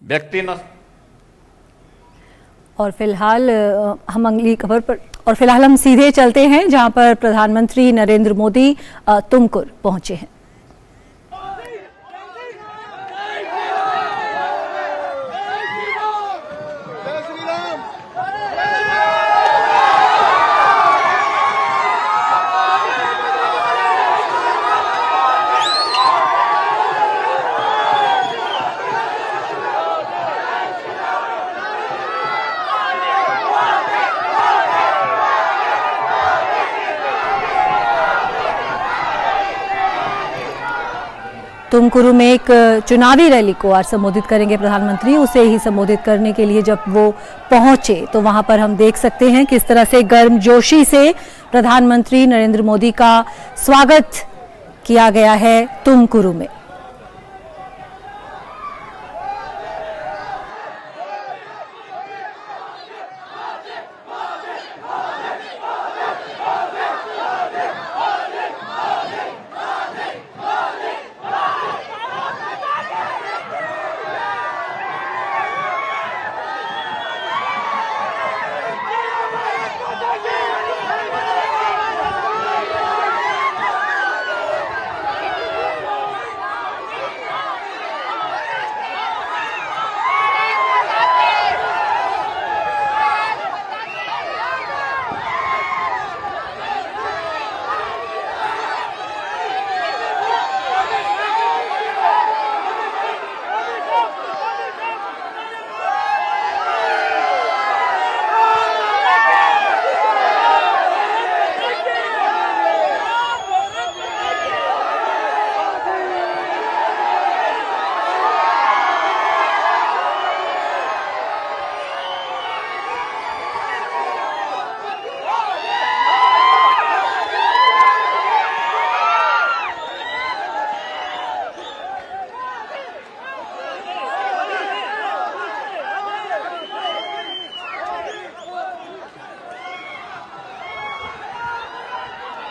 व्यक्ति न। और फिलहाल हम अगली खबर पर हम सीधे चलते हैं जहां पर प्रधानमंत्री नरेंद्र मोदी तुमकुर पहुंचे हैं। तुमकुरु में एक चुनावी रैली को आज संबोधित करेंगे प्रधानमंत्री। उसे ही संबोधित करने के लिए जब वो पहुंचे तो वहां पर हम देख सकते हैं किस तरह से गर्मजोशी से प्रधानमंत्री नरेंद्र मोदी का स्वागत किया गया है तुमकुरु में।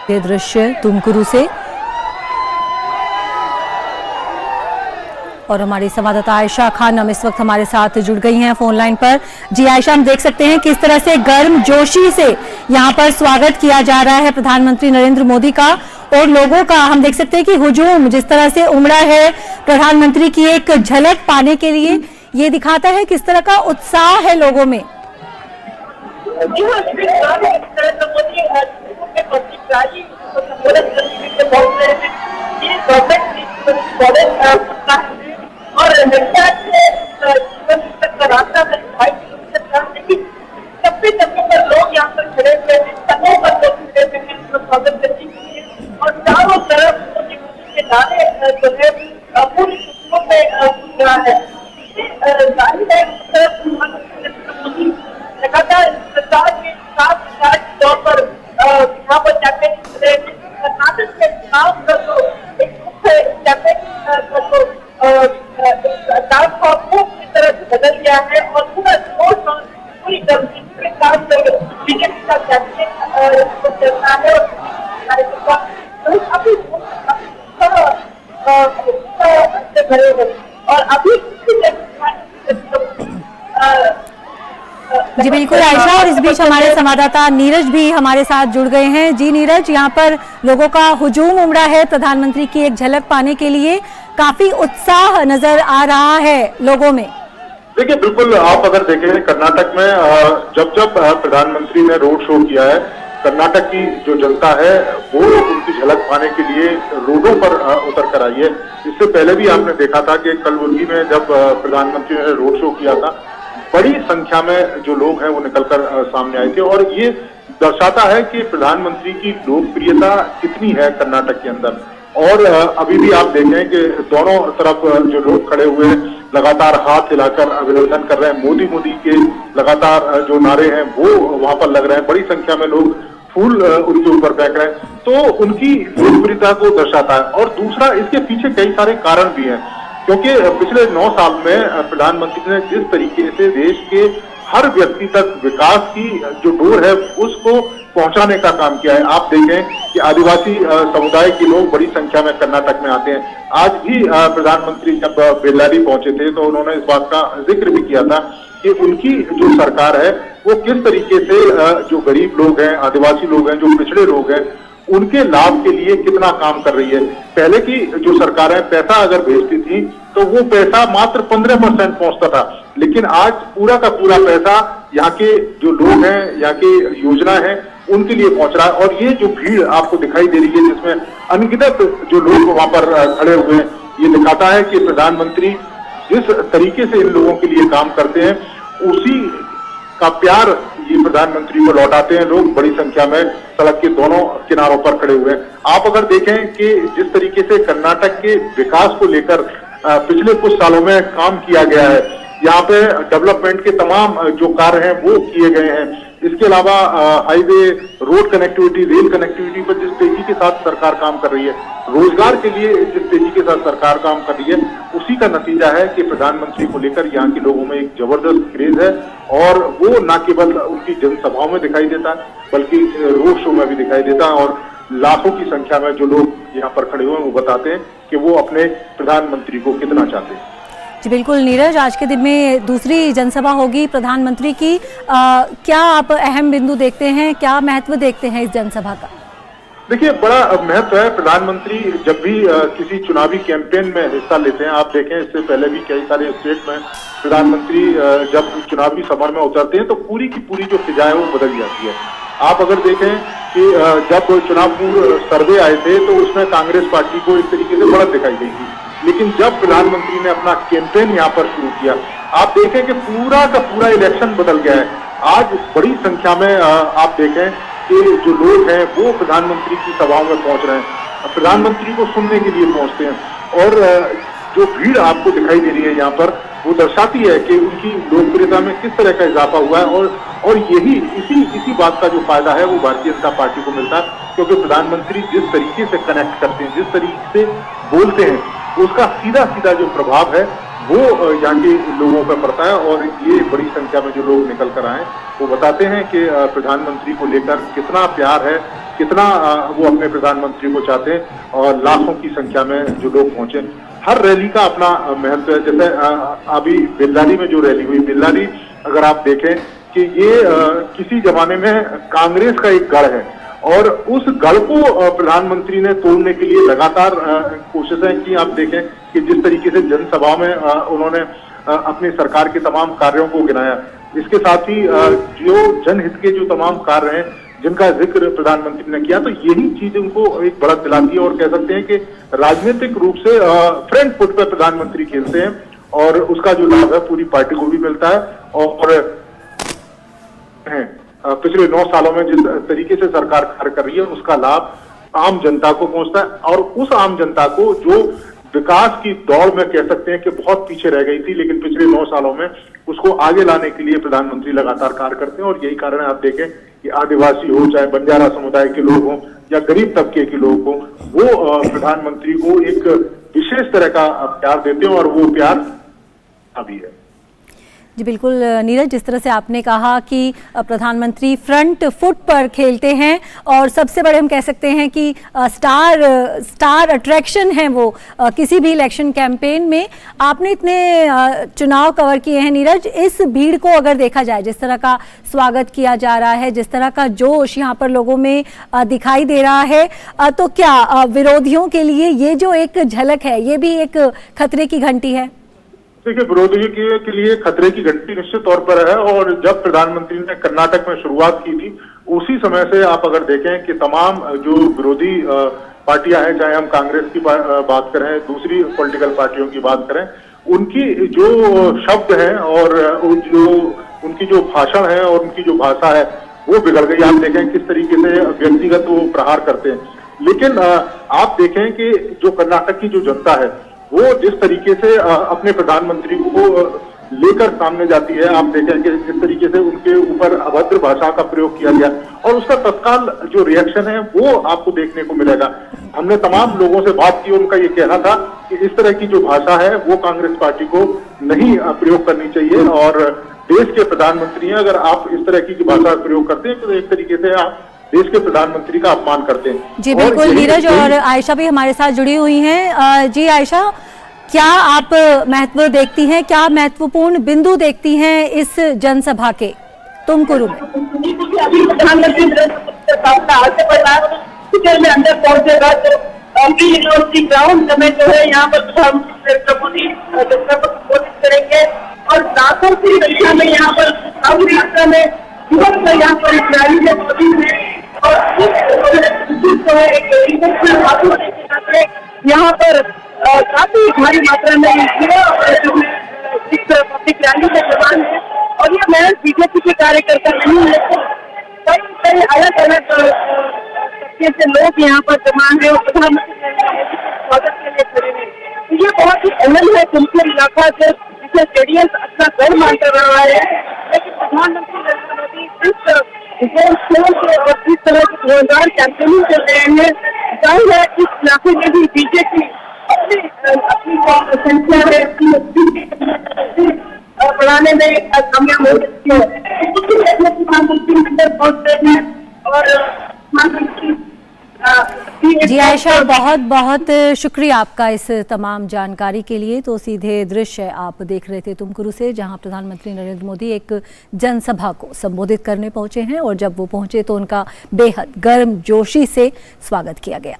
ये दृश्य तुमकुरु से और हमारी संवाददाता आयशा खानम इस वक्त हमारे साथ जुड़ गई हैं फोन लाइन पर। जी आयशा, हम देख सकते हैं किस तरह से गर्मजोशी से यहां पर स्वागत किया जा रहा है प्रधानमंत्री नरेंद्र मोदी का और लोगों का। हम देख सकते हैं कि हुजूम जिस तरह से उमड़ा है प्रधानमंत्री की एक झलक पाने के लिए, ये दिखाता है किस तरह का उत्साह है लोगों में। और रास्ता चप्पे चप्पे पर लोग यहाँ पर खड़े हुए हैं, सभों पर लोग खड़े हुए हैं स्वागत करने के लिए और चारों तरफ के नारे जो है पूरी खुशियों में सुन रहा है। जाहिर है लगातार सरकार के साथ तौर पर यहाँ पर कैंपेन कर्नाटक के चुनाव का जो एक मुख्य कैंपेन की तरह बदल गया है और पूरा जोश और पूरी गर्मी के साथ बीजेपी का कैंपेन चलता है और अभी भरे हुए और अभी जी बिल्कुल आयशा, और इस बीच हमारे संवाददाता नीरज भी हमारे साथ जुड़ गए हैं। जी नीरज, यहाँ पर लोगों का हुजूम उमड़ा है प्रधानमंत्री की एक झलक पाने के लिए, काफी उत्साह नजर आ रहा है लोगों में। देखिए बिल्कुल, आप अगर देखें कर्नाटक में जब जब प्रधानमंत्री ने रोड शो किया है, कर्नाटक की जो जनता है वो उनकी झलक पाने के लिए रोडों पर उतर कर आई है। इससे पहले भी आपने देखा था कि कलबुर्गी में जब प्रधानमंत्री ने रोड शो किया था, बड़ी संख्या में जो लोग हैं वो निकलकर सामने आए थे और ये दर्शाता है कि प्रधानमंत्री की लोकप्रियता कितनी है कर्नाटक के अंदर। और अभी भी आप देखें कि दोनों तरफ जो लोग खड़े हुए लगातार हाथ हिलाकर अभिनंदन कर रहे हैं, मोदी मोदी के लगातार जो नारे हैं वो वहां पर लग रहे हैं। बड़ी संख्या में लोग फूल उनके ऊपर फेंक रहे हैं, तो उनकी लोकप्रियता को दर्शाता है। और दूसरा, इसके पीछे कई सारे कारण भी हैं, क्योंकि पिछले 9 साल में प्रधानमंत्री ने जिस तरीके से देश के हर व्यक्ति तक विकास की जो डोर है उसको पहुंचाने का काम किया है। आप देखें कि आदिवासी समुदाय के लोग बड़ी संख्या में कर्नाटक में आते हैं। आज भी प्रधानमंत्री जब बेल्लारी पहुंचे थे तो उन्होंने इस बात का जिक्र भी किया था कि उनकी जो सरकार है वो किस तरीके से जो गरीब लोग हैं, आदिवासी लोग हैं, जो पिछड़े लोग हैं, उनके लाभ के लिए कितना काम कर रही है। पहले की जो सरकारें पैसा अगर भेजती थी तो वो पैसा मात्र 15% पहुंचता था, लेकिन आज पूरा का पूरा पैसा यहाँ के जो लोग हैं, यहाँ की योजना है उनके लिए पहुंच रहा है। और ये जो भीड़ आपको दिखाई दे रही है जिसमें अनगिनत जो लोग वहां पर खड़े हुए हैं, ये दिखाता है कि प्रधानमंत्री जिस तरीके से इन लोगों के लिए काम करते हैं उसी का प्यार ये प्रधानमंत्री को लौटाते हैं। लोग बड़ी संख्या में सड़क के दोनों किनारों पर खड़े हुए हैं। आप अगर देखें कि जिस तरीके से कर्नाटक के विकास को लेकर पिछले कुछ सालों में काम किया गया है, यहाँ पे डेवलपमेंट के तमाम जो कार्य हैं वो किए गए हैं। इसके अलावा highway, road connectivity, rail connectivity पर जिस तेजी के साथ सरकार काम कर रही है, रोजगार के लिए जिस तेजी के साथ सरकार काम कर रही है, उसी का नतीजा है कि प्रधानमंत्री को लेकर यहाँ के लोगों में एक जबरदस्त क्रेज है। और वो न केवल उनकी जनसभाओं में दिखाई देता है बल्कि रोड शो में भी दिखाई देता है। और लाखों की संख्या में जो लोग यहाँ पर खड़े हुए हैं वो बताते हैं कि वो अपने प्रधानमंत्री को कितना चाहते हैं। जी बिल्कुल नीरज, आज के दिन में दूसरी जनसभा होगी प्रधानमंत्री की। क्या आप अहम बिंदु देखते हैं, क्या महत्व देखते हैं इस जनसभा का? देखिए, बड़ा महत्व है। प्रधानमंत्री जब भी किसी चुनावी कैंपेन में हिस्सा लेते हैं, आप देखें इससे पहले भी कई सारे स्टेट में प्रधानमंत्री जब चुनावी सभा में उतरते हैं तो पूरी की पूरी जो फिजा है वो बदल जाती है। आप अगर देखें कि जब चुनाव पूर्व सर्वे आए थे तो उसमें कांग्रेस पार्टी को एक तरीके से बढ़त दिखाई गई थी, लेकिन जब प्रधानमंत्री ने अपना कैंपेन यहाँ पर शुरू किया, आप देखें कि पूरा का पूरा इलेक्शन बदल गया है। आज बड़ी संख्या में आप देखें कि जो लोग हैं वो प्रधानमंत्री की सभाओं में पहुंच रहे हैं, प्रधानमंत्री को सुनने के लिए पहुंचते हैं। और जो भीड़ आपको दिखाई दे रही है यहाँ पर वो दर्शाती है कि उनकी लोकप्रियता में किस तरह का इजाफा हुआ है। और यही इसी बात का जो फायदा है वो भारतीय जनता पार्टी को मिलता है, क्योंकि प्रधानमंत्री जिस तरीके से कनेक्ट करते हैं, जिस तरीके से बोलते हैं, उसका सीधा सीधा जो प्रभाव है वो यहाँ के लोगों पर पड़ता है। और ये बड़ी संख्या में जो लोग निकल कर आए वो बताते हैं कि प्रधानमंत्री को लेकर कितना प्यार है, कितना वो अपने प्रधानमंत्री को चाहते हैं। और लाखों की संख्या में जो लोग पहुंचे, हर रैली का अपना महत्व है। जैसे अभी बेल्लारी में जो रैली हुई, बेल्लारी अगर आप देखें कि ये किसी जमाने में कांग्रेस का एक गढ़ है और उस गढ़ को प्रधानमंत्री ने तोड़ने के लिए लगातार कोशिशें की। आप देखें कि जिस तरीके से जनसभा में उन्होंने अपनी सरकार के तमाम कार्यों को गिनाया। इसके साथ ही जो जनहित के जो तमाम कार्य हैं जिनका जिक्र प्रधानमंत्री ने किया, तो यही चीज उनको एक बढ़त दिलाती है। और कह सकते हैं कि राजनीतिक रूप से फ्रंट फुट पर प्रधानमंत्री खेलते हैं और उसका जो लाभ है पूरी पार्टी को भी मिलता है। और पिछले 9 सालों में जिस तरीके से सरकार कार्य कर रही है उसका लाभ आम जनता को पहुंचता है। और उस आम जनता को जो विकास की दौड़ में कह सकते हैं कि बहुत पीछे रह गई थी, लेकिन पिछले 9 सालों में उसको आगे लाने के लिए प्रधानमंत्री लगातार कार्य करते हैं। और यही कारण है, आप देखें कि आदिवासी हो, चाहे बंजारा समुदाय के लोग हों या गरीब तबके के लोग हों, वो प्रधानमंत्री को एक विशेष तरह का प्यार देते हैं और वो प्यार अभी है। जी बिल्कुल नीरज, जिस तरह से आपने कहा कि प्रधानमंत्री फ्रंट फुट पर खेलते हैं और सबसे बड़े हम कह सकते हैं कि स्टार अट्रैक्शन है वो किसी भी इलेक्शन कैंपेन में। आपने इतने चुनाव कवर किए हैं नीरज, इस भीड़ को अगर देखा जाए, जिस तरह का स्वागत किया जा रहा है, जिस तरह का जोश यहाँ पर लोगों में दिखाई दे रहा है, तो क्या विरोधियों के लिए ये जो एक झलक है ये भी एक खतरे की घंटी है? देखिए, विरोधी के लिए खतरे की घंटी निश्चित तौर पर है। और जब प्रधानमंत्री ने कर्नाटक में शुरुआत की थी उसी समय से आप अगर देखें कि तमाम जो विरोधी पार्टियां हैं, चाहे हम कांग्रेस की बात करें, दूसरी पॉलिटिकल पार्टियों की बात करें, उनकी जो शब्द हैं और उनकी जो भाषण है और उनकी जो भाषा है वो बिगड़ गई। आप देखें किस तरीके से व्यक्तिगत वो प्रहार करते हैं। लेकिन आप देखें कि जो कर्नाटक की जो जनता है वो जिस तरीके से अपने प्रधानमंत्री को लेकर सामने जाती है, आप देखें कि जिस तरीके से उनके ऊपर अभद्र भाषा का प्रयोग किया गया और उसका तत्काल जो रिएक्शन है वो आपको देखने को मिलेगा। हमने तमाम लोगों से बात की, उनका ये कहना था कि इस तरह की जो भाषा है वो कांग्रेस पार्टी को नहीं प्रयोग करनी चाहिए। और देश के प्रधानमंत्री हैं, अगर आप इस तरह की भाषा प्रयोग करते हैं तो एक तरीके से आप देश के प्रधानमंत्री का अपमान करते हैं। जी और बिल्कुल, यही- नीरज यही- और आयशा भी हमारे साथ जुड़ी हुई हैं। जी आयशा, क्या आप महत्व देखती हैं, क्या महत्वपूर्ण बिंदु देखती हैं इस जनसभा के तुमकुरु में? अभी प्रधानमंत्री नरेंद्र मोदी का सामना आगे बढ़ रहा है, कुछ देर में अंदर पहुंचेगा तो अम्बी यूनिवर्सिटी ग्राउंड में जो है यहाँ पर प्रधानमंत्री नरेंद्र मोदी जनता को संबोधित करेंगे और लाखों की संख्या में यहाँ पर काफी मात्रा में युवक यहाँ पर इस रैली में मौजूद है और जो है एक इमोशनल भाषण देने के नाते यहाँ पर काफी भारी मात्रा में युवा जो है इस पब्लिक रैली में जवान है और ये महज बीजेपी के कार्यकर्ता नहीं है, कई अलग अलग तबके से लोग यहाँ पर जमा है और प्रधानमंत्री नरेंद्र मोदी के स्वागत के लिए खड़े हैं। तो ये बहुत ही अहम है तुमकुर इलाका से, जिसे जेडीएस अपना घर मानता रहा है, लेकिन प्रधानमंत्री नरेंद्र मोदी और जिस तरह की जोरदार कैंपेनिंग कर रहे हैं, जाहिर है इस इलाके में भी बीजेपी अपनी संख्या में बढ़ाने में कामयाब हो सकती है। प्रधानमंत्री अंदर पहुंच रहे हैं और प्रधानमंत्री जी आयशा, बहुत बहुत शुक्रिया आपका इस तमाम जानकारी के लिए। तो सीधे दृश्य आप देख रहे थे तुमकुरु से, जहां प्रधानमंत्री नरेंद्र मोदी एक जनसभा को संबोधित करने पहुंचे हैं और जब वो पहुंचे तो उनका बेहद गर्मजोशी से स्वागत किया गया।